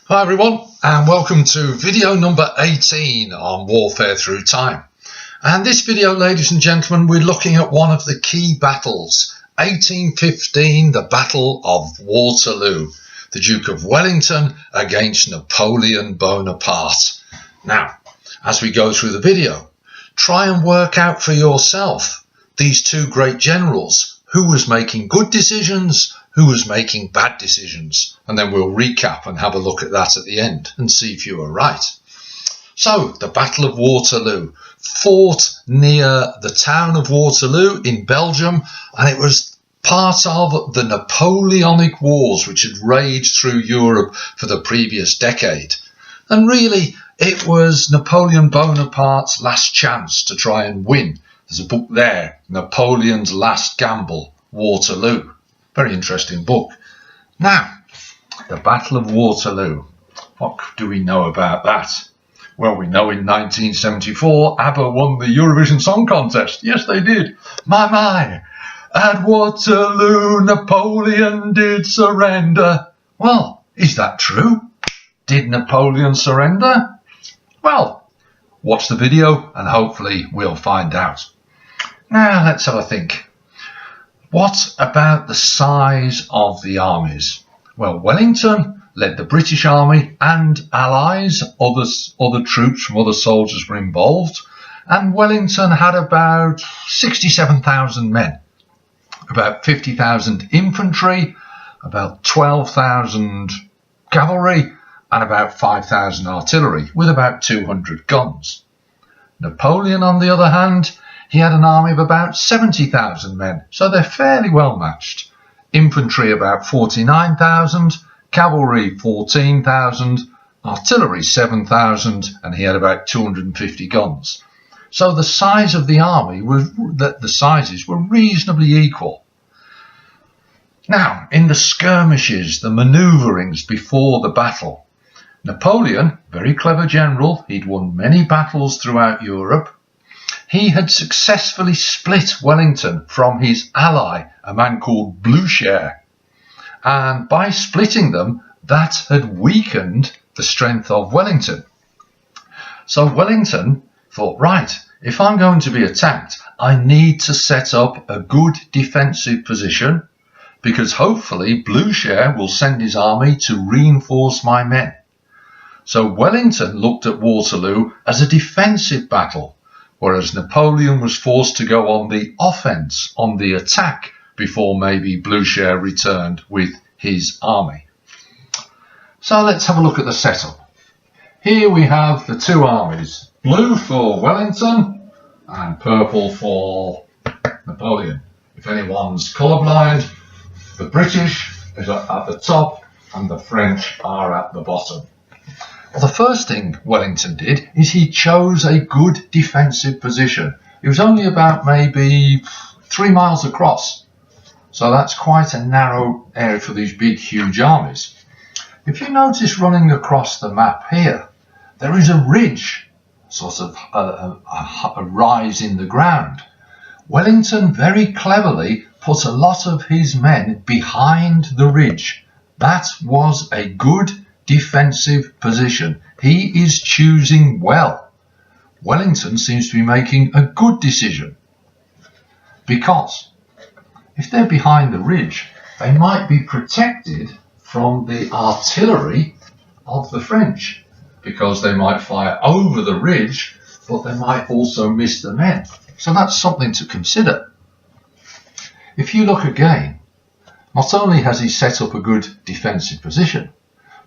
Hi everyone, and welcome to video number 18 on Warfare Through Time. And this video, ladies and gentlemen, we're looking at one of the key battles, 1815, the Battle of Waterloo, the Duke of Wellington against Napoleon Bonaparte. Now, as we go through the video, try and work out for yourself these two great generals, who was making good decisions, who was making bad decisions, and then we'll recap and have a look at that at the end and see if you were right. So, the Battle of Waterloo, fought near the town of Waterloo in Belgium, and it was part of the Napoleonic Wars which had raged through Europe for the previous decade. And really, it was Napoleon Bonaparte's last chance to try and win. There's a book there, Napoleon's Last Gamble, Waterloo. Very interesting book. Now, the Battle of Waterloo. What do we know about that? Well, we know in 1974, ABBA won the Eurovision Song Contest. Yes, they did. My. At Waterloo, Napoleon did surrender. Well, is that true? Did Napoleon surrender? Well, watch the video and hopefully we'll find out. Now, let's have a think. What about the size of the armies? Well, Wellington led the British Army and allies, other troops from other soldiers were involved, and Wellington had about 67,000 men, about 50,000 infantry, about 12,000 cavalry, and about 5,000 artillery, with about 200 guns. Napoleon, on the other hand, he had an army of about 70,000 men, so they're fairly well matched. Infantry about 49,000, cavalry 14,000, artillery 7,000, and he had about 250 guns. So the size of the army the sizes were reasonably equal. Now, in the skirmishes, the manoeuvrings before the battle, Napoleon, very clever general, he'd won many battles throughout Europe. He had successfully split Wellington from his ally, a man called Blucher. And by splitting them, that had weakened the strength of Wellington. So Wellington thought, right, if I'm going to be attacked, I need to set up a good defensive position, because hopefully Blucher will send his army to reinforce my men. So Wellington looked at Waterloo as a defensive battle, whereas Napoleon was forced to go on the offence, on the attack, before maybe Blucher returned with his army. So let's have a look at the setup. Here we have the two armies, blue for Wellington and purple for Napoleon. If anyone's colourblind, the British is at the top and the French are at the bottom. Well, the first thing Wellington did is he chose a good defensive position. It was only about maybe 3 miles across. So that's quite a narrow area for these big, huge armies. If you notice running across the map here, there is a ridge, sort of a rise in the ground. Wellington very cleverly put a lot of his men behind the ridge. That was a good defensive position. He is choosing well. Wellington seems to be making a good decision, because if they're behind the ridge, they might be protected from the artillery of the French, because they might fire over the ridge, but they might also miss the men. So that's something to consider. If you look again, not only has he set up a good defensive position,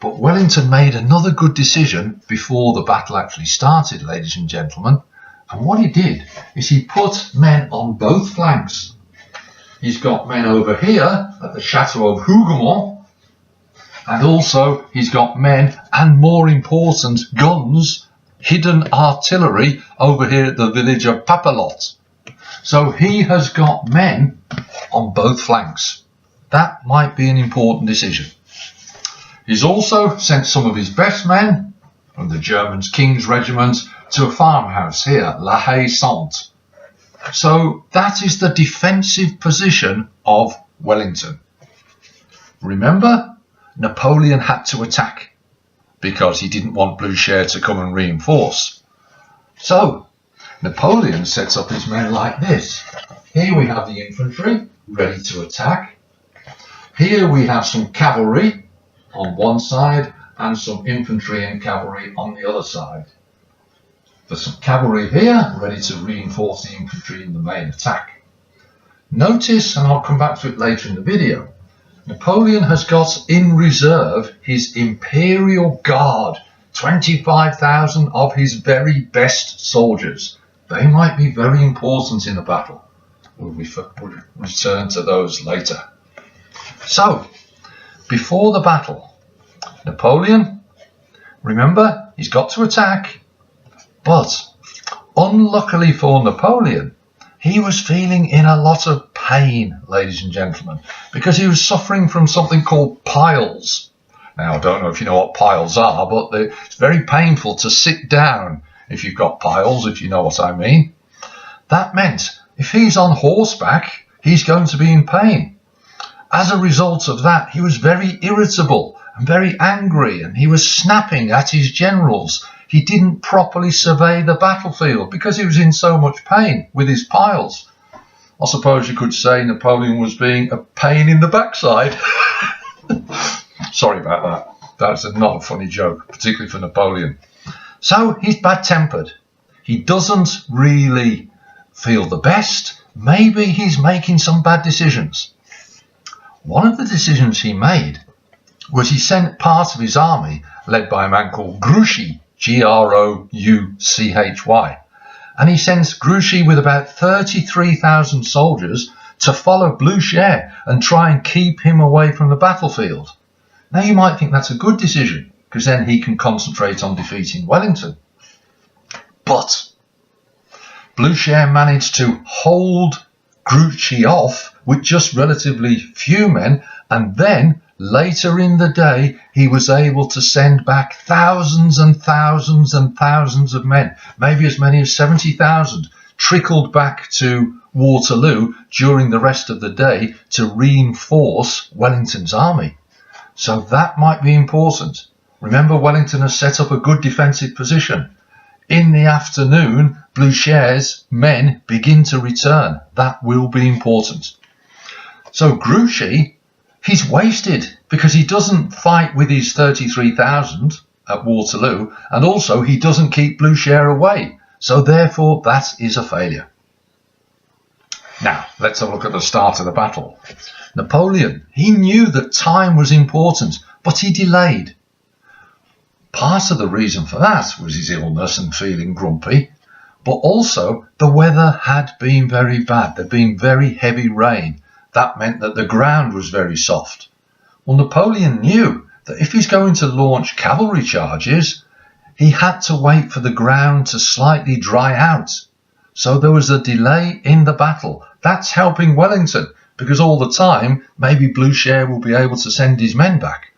but Wellington made another good decision before the battle actually started, ladies and gentlemen. And what he did is he put men on both flanks. He's got men over here at the Chateau of Hougoumont, and also he's got men and, more important, guns, hidden artillery over here at the village of Papelotte. So he has got men on both flanks. That might be an important decision. He's also sent some of his best men from the German's King's Regiment to a farmhouse here, La Haye-Sainte. So that is the defensive position of Wellington. Remember, Napoleon had to attack. because he didn't want Blucher to come and reinforce. So Napoleon sets up his men like this. Here we have the infantry ready to attack. Here we have some cavalry on one side and some infantry and cavalry on the other side. There's some cavalry here ready to reinforce the infantry in the main attack. Notice, and I'll come back to it later in the video, Napoleon has got in reserve his Imperial Guard, 25,000 of his very best soldiers. They might be very important in the battle. We'll return to those later. So, before the battle, Napoleon, remember, he's got to attack, but unluckily for Napoleon, he was feeling in a lot of pain, ladies and gentlemen, because he was suffering from something called piles. Now, I don't know if you know what piles are, but it's very painful to sit down if you've got piles, if you know what I mean. That meant if he's on horseback, he's going to be in pain. As a result of that, he was very irritable and very angry, and he was snapping at his generals. He didn't properly survey the battlefield because he was in so much pain with his piles. I suppose you could say Napoleon was being a pain in the backside. Sorry about that. That's not a funny joke, particularly for Napoleon. So he's bad-tempered. He doesn't really feel the best. Maybe he's making some bad decisions. One of the decisions he made was he sent part of his army, led by a man called Grouchy, Grouchy, and he sends Grouchy with about 33,000 soldiers to follow Blucher and try and keep him away from the battlefield. Now you might think that's a good decision, because then he can concentrate on defeating Wellington. But Blucher managed to hold Grouchy off with just relatively few men, and then later in the day he was able to send back thousands and thousands and thousands of men, maybe as many as 70,000, trickled back to Waterloo during the rest of the day to reinforce Wellington's army. So that might be important. Remember, Wellington has set up a good defensive position. In the afternoon, Blucher's men begin to return. That will be important. So Grouchy, he's wasted because he doesn't fight with his 33,000 at Waterloo, and also he doesn't keep Blucher away. So therefore, that is a failure. Now, let's have a look at the start of the battle. Napoleon, he knew that time was important, but he delayed. Part of the reason for that was his illness and feeling grumpy, but also the weather had been very bad. There'd been very heavy rain. That meant that the ground was very soft. Well, Napoleon knew that if he's going to launch cavalry charges, he had to wait for the ground to slightly dry out. So there was a delay in the battle. That's helping Wellington, because all the time, maybe Blucher will be able to send his men back.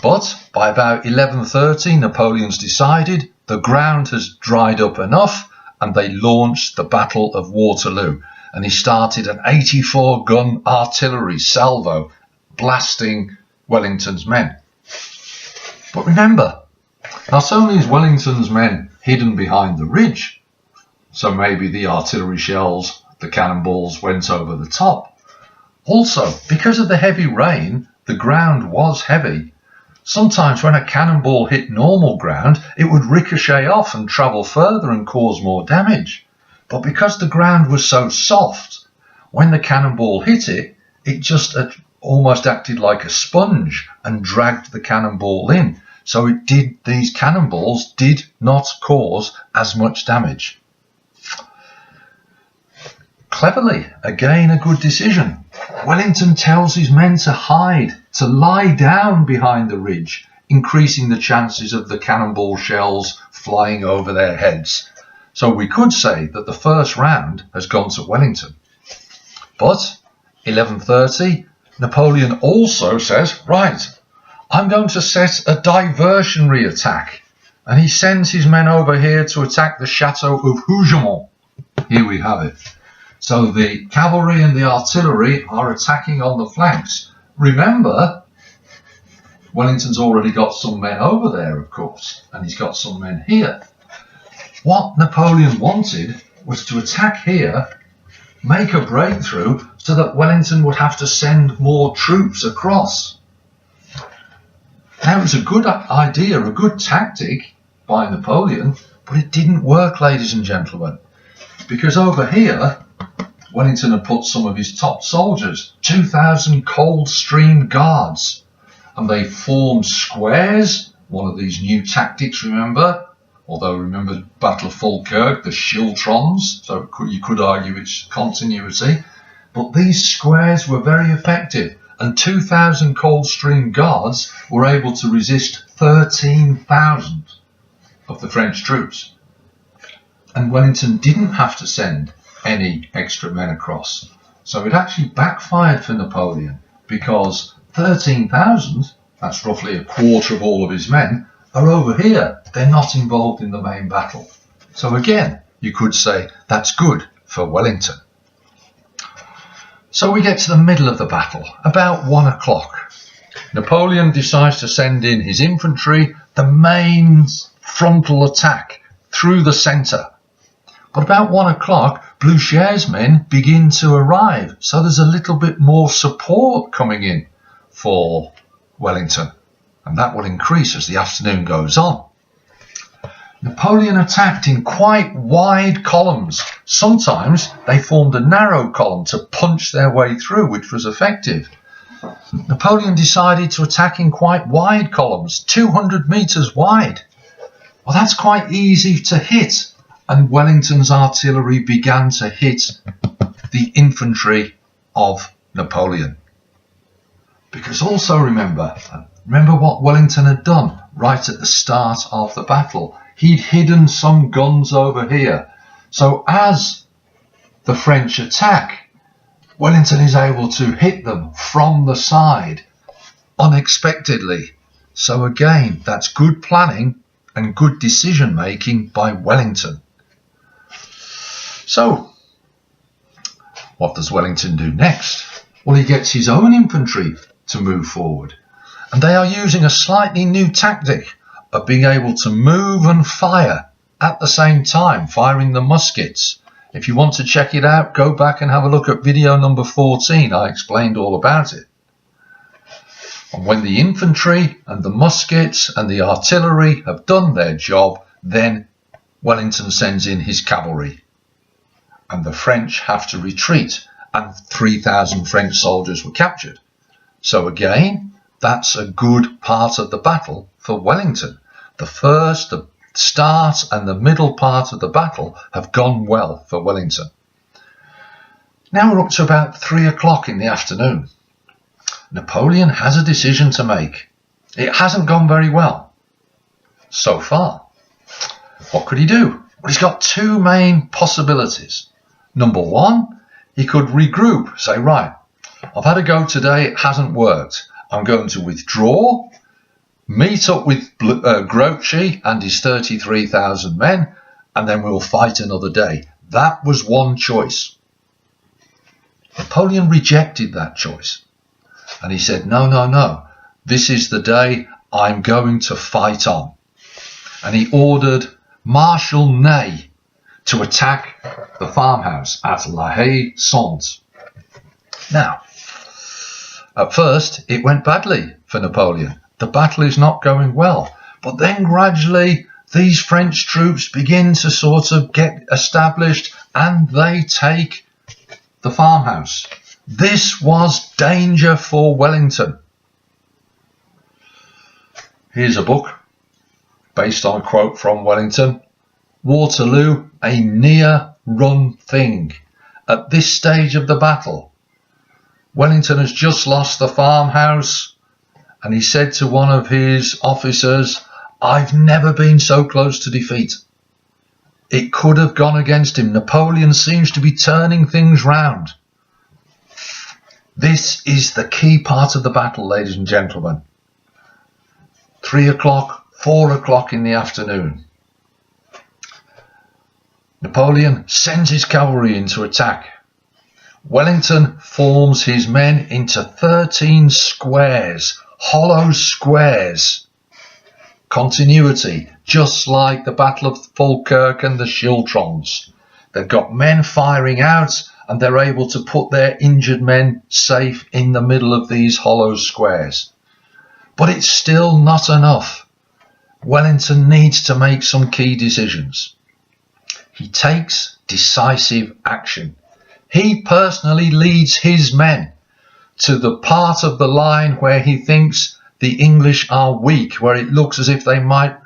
But by about 11:30, Napoleon's decided the ground has dried up enough, and they launched the Battle of Waterloo. And he started an 84-gun artillery salvo, blasting Wellington's men. But remember, not only is Wellington's men hidden behind the ridge, so maybe the artillery shells, the cannonballs went over the top. Also, because of the heavy rain, the ground was heavy. Sometimes when a cannonball hit normal ground, it would ricochet off and travel further and cause more damage. But because the ground was so soft, when the cannonball hit it, it just almost acted like a sponge and dragged the cannonball in. So these cannonballs did not cause as much damage. Cleverly, again a good decision, Wellington tells his men to hide, to lie down behind the ridge, increasing the chances of the cannonball shells flying over their heads. So we could say that the first round has gone to Wellington. But 11:30, Napoleon also says, right, I'm going to set a diversionary attack. And he sends his men over here to attack the chateau of Hougemont. Here we have it. So the cavalry and the artillery are attacking on the flanks. Remember, Wellington's already got some men over there, of course, and he's got some men here. What Napoleon wanted was to attack here, make a breakthrough, so that Wellington would have to send more troops across. Now, it was a good idea, a good tactic by Napoleon, but it didn't work, ladies and gentlemen, because over here, Wellington had put some of his top soldiers, 2,000 Coldstream Guards, and they formed squares, one of these new tactics, remember? Although, remember Battle of Falkirk, the schiltrons, so you could argue it's continuity. But these squares were very effective, and 2,000 Coldstream Guards were able to resist 13,000 of the French troops. And Wellington didn't have to send any extra men across. So it actually backfired for Napoleon, because 13,000, that's roughly a quarter of all of his men, are over here. They're not involved in the main battle. So again, you could say that's good for Wellington. So we get to the middle of the battle, about 1 o'clock. Napoleon decides to send in his infantry, the main frontal attack through the centre. But about 1 o'clock, Blucher's men begin to arrive. So there's a little bit more support coming in for Wellington. And that will increase as the afternoon goes on. Napoleon attacked in quite wide columns. Sometimes they formed a narrow column to punch their way through, which was effective. Napoleon decided to attack in quite wide columns, 200 metres wide. Well, that's quite easy to hit, and Wellington's artillery began to hit the infantry of Napoleon. Because also remember what Wellington had done right at the start of the battle. He'd hidden some guns over here. So as the French attack, Wellington is able to hit them from the side unexpectedly. So again, that's good planning and good decision making by Wellington. So what does Wellington do next? Well, he gets his own infantry to move forward. And they are using a slightly new tactic of being able to move and fire at the same time, firing the muskets. If you want to check it out, go back and have a look at video number 14. I explained all about it. And when the infantry and the muskets and the artillery have done their job, then Wellington sends in his cavalry. And the French have to retreat, and 3,000 French soldiers were captured. So again, that's a good part of the battle for Wellington. The first, the start and the middle part of the battle have gone well for Wellington. Now we're up to about 3 o'clock in the afternoon. Napoleon has a decision to make. It hasn't gone very well so far. What could he do? Well, he's got two main possibilities. Number one, he could regroup, say, right, I've had a go today, it hasn't worked. I'm going to withdraw, meet up with Grouchy and his 33,000 men, and then we'll fight another day. That was one choice. Napoleon rejected that choice. And he said, no, this is the day I'm going to fight on. And he ordered Marshal Ney to attack the farmhouse at La Haye-Sainte. Now, at first, it went badly for Napoleon. The battle is not going well. But then gradually, these French troops begin to sort of get established and they take the farmhouse. This was danger for Wellington. Here's a book based on a quote from Wellington. Waterloo, a near-run thing. At this stage of the battle, Wellington has just lost the farmhouse, and he said to one of his officers, I've never been so close to defeat. It could have gone against him. Napoleon seems to be turning things round. This is the key part of the battle, ladies and gentlemen. 3 o'clock, 4 o'clock in the afternoon. Napoleon sends his cavalry into attack. Wellington forms his men into 13 squares, hollow squares. Continuity, just like the Battle of Falkirk and the Schiltrons. They've got men firing out and they're able to put their injured men safe in the middle of these hollow squares. But it's still not enough. Wellington needs to make some key decisions. He takes decisive action. He personally leads his men to the part of the line where he thinks the English are weak, where it looks as if they might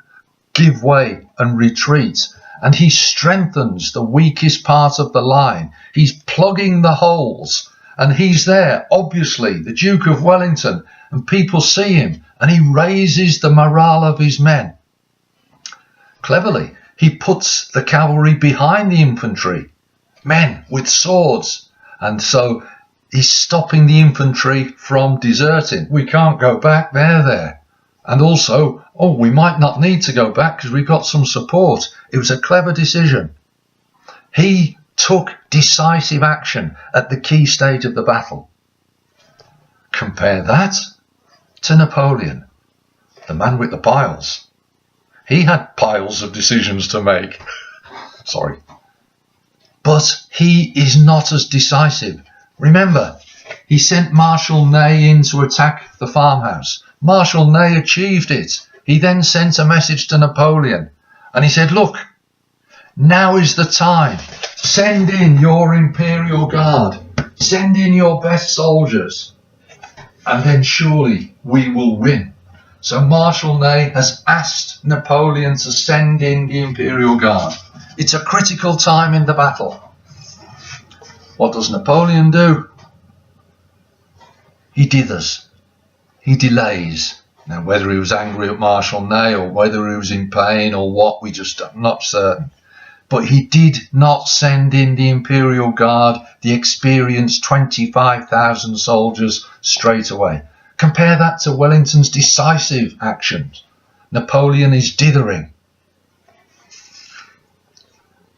give way and retreat. And he strengthens the weakest part of the line. He's plugging the holes. And he's there, obviously, the Duke of Wellington, and people see him, and he raises the morale of his men. Cleverly, he puts the cavalry behind the infantry, men with swords, and so he's stopping the infantry from deserting. We can't go back, they're there. And also, we might not need to go back because we've got some support. It was a clever decision. He took decisive action at the key stage of the battle. Compare that to Napoleon, the man with the piles. He had piles of decisions to make. Sorry. But he is not as decisive. Remember, he sent Marshal Ney in to attack the farmhouse. Marshal Ney achieved it. He then sent a message to Napoleon and he said, look, now is the time. Send in your Imperial Guard. Send in your best soldiers. And then surely we will win. So Marshal Ney has asked Napoleon to send in the Imperial Guard. It's a critical time in the battle. What does Napoleon do? He dithers. He delays. Now, whether he was angry at Marshal Ney or whether he was in pain or what, we just are not certain. But he did not send in the Imperial Guard, the experienced 25,000 soldiers, straight away. Compare that to Wellington's decisive actions. Napoleon is dithering.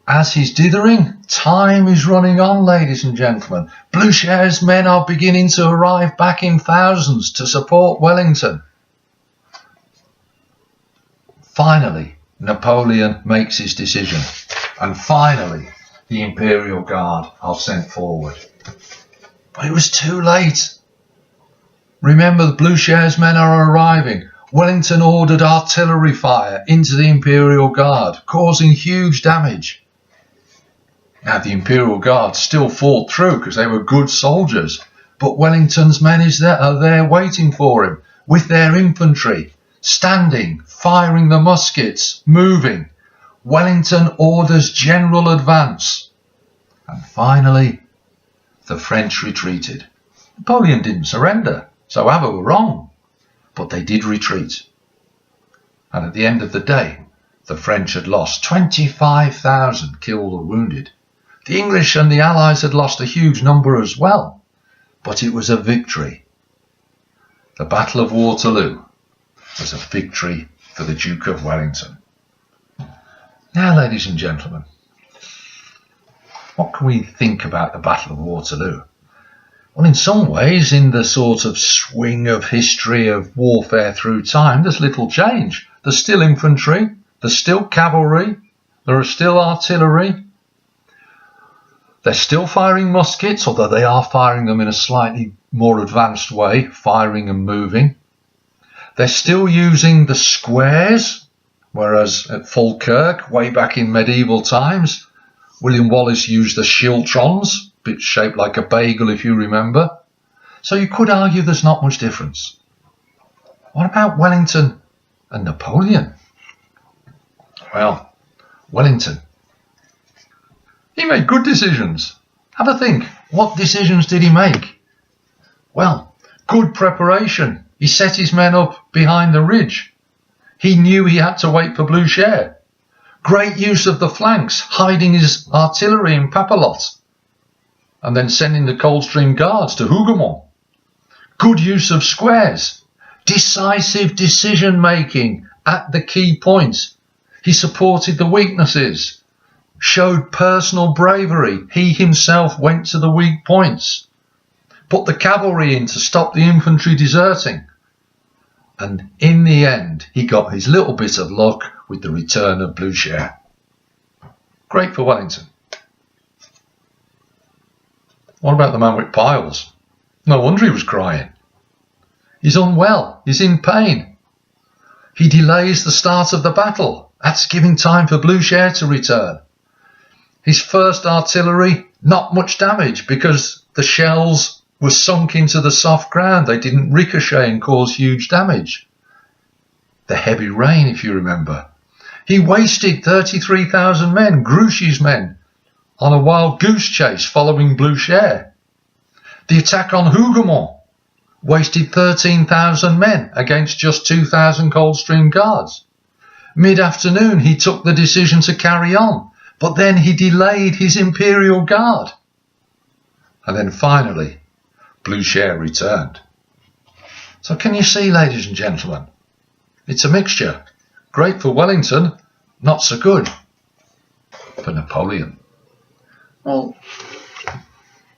As he's dithering, time is running on, ladies and gentlemen. Blucher's men are beginning to arrive back in thousands to support Wellington. Finally, Napoleon makes his decision. And finally, the Imperial Guard are sent forward. But it was too late. Remember, the Blucher's men are arriving. Wellington ordered artillery fire into the Imperial Guard, causing huge damage. Now, the Imperial Guard still fought through because they were good soldiers, but Wellington's men are there waiting for him with their infantry, standing, firing the muskets, moving. Wellington orders general advance. And finally, the French retreated. Napoleon didn't surrender, so Ava were wrong, but they did retreat. And at the end of the day, the French had lost 25,000 killed or wounded. The English and the Allies had lost a huge number as well, but it was a victory. The Battle of Waterloo was a victory for the Duke of Wellington. Now, ladies and gentlemen, what can we think about the Battle of Waterloo? Well, in some ways, in the sort of swing of history of warfare through time, there's little change. There's still infantry, there's still cavalry, there are still artillery. They're still firing muskets, although they are firing them in a slightly more advanced way, firing and moving. They're still using the squares, whereas at Falkirk, way back in medieval times, William Wallace used the Schiltrons, a bit shaped like a bagel if you remember. So you could argue there's not much difference. What about Wellington and Napoleon? Well, Wellington, he made good decisions. Have a think. What decisions did he make? Well, good preparation. He set his men up behind the ridge. He knew he had to wait for Blucher. Great use of the flanks, hiding his artillery in Papelotte, and then sending the Coldstream Guards to Hougoumont. Good use of squares. Decisive decision-making at the key points. He supported the weaknesses. Showed personal bravery. He himself went to the weak points. Put the cavalry in to stop the infantry deserting. And in the end, he got his little bit of luck with the return of Blucher. Great for Wellington. What about the man with piles? No wonder he was crying. He's unwell. He's in pain. He delays the start of the battle. That's giving time for Blucher to return. His first artillery, not much damage because the shells were sunk into the soft ground. They didn't ricochet and cause huge damage. The heavy rain, if you remember. He wasted 33,000 men, Grouchy's men, on a wild goose chase following Blucher. The attack on Hougoumont wasted 13,000 men against just 2,000 Coldstream Guards. Mid-afternoon, he took the decision to carry on, but then he delayed his Imperial Guard. And then finally, Blucher returned. So can you see, ladies and gentlemen, it's a mixture. Great for Wellington, not so good for Napoleon. Well,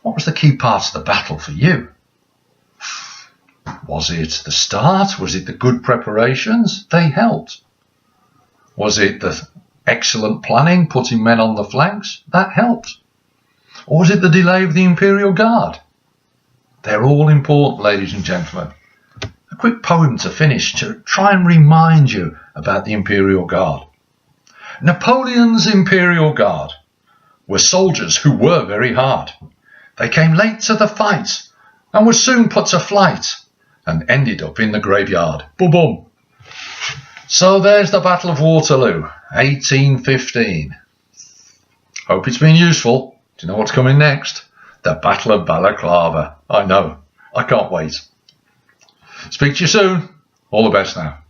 what was the key part of the battle for you? Was it the start? Was it the good preparations? They helped. Was it the excellent planning, putting men on the flanks? That helped. Or was it the delay of the Imperial Guard? They're all important, ladies and gentlemen. A quick poem to finish to try and remind you about the Imperial Guard. Napoleon's Imperial Guard were soldiers who were very hard. They came late to the fight and were soon put to flight and ended up in the graveyard. Boom, boom. So there's the Battle of Waterloo, 1815. Hope it's been useful. Do you know what's coming next? The Battle of Balaclava. I know. I can't wait. Speak to you soon. All the best now.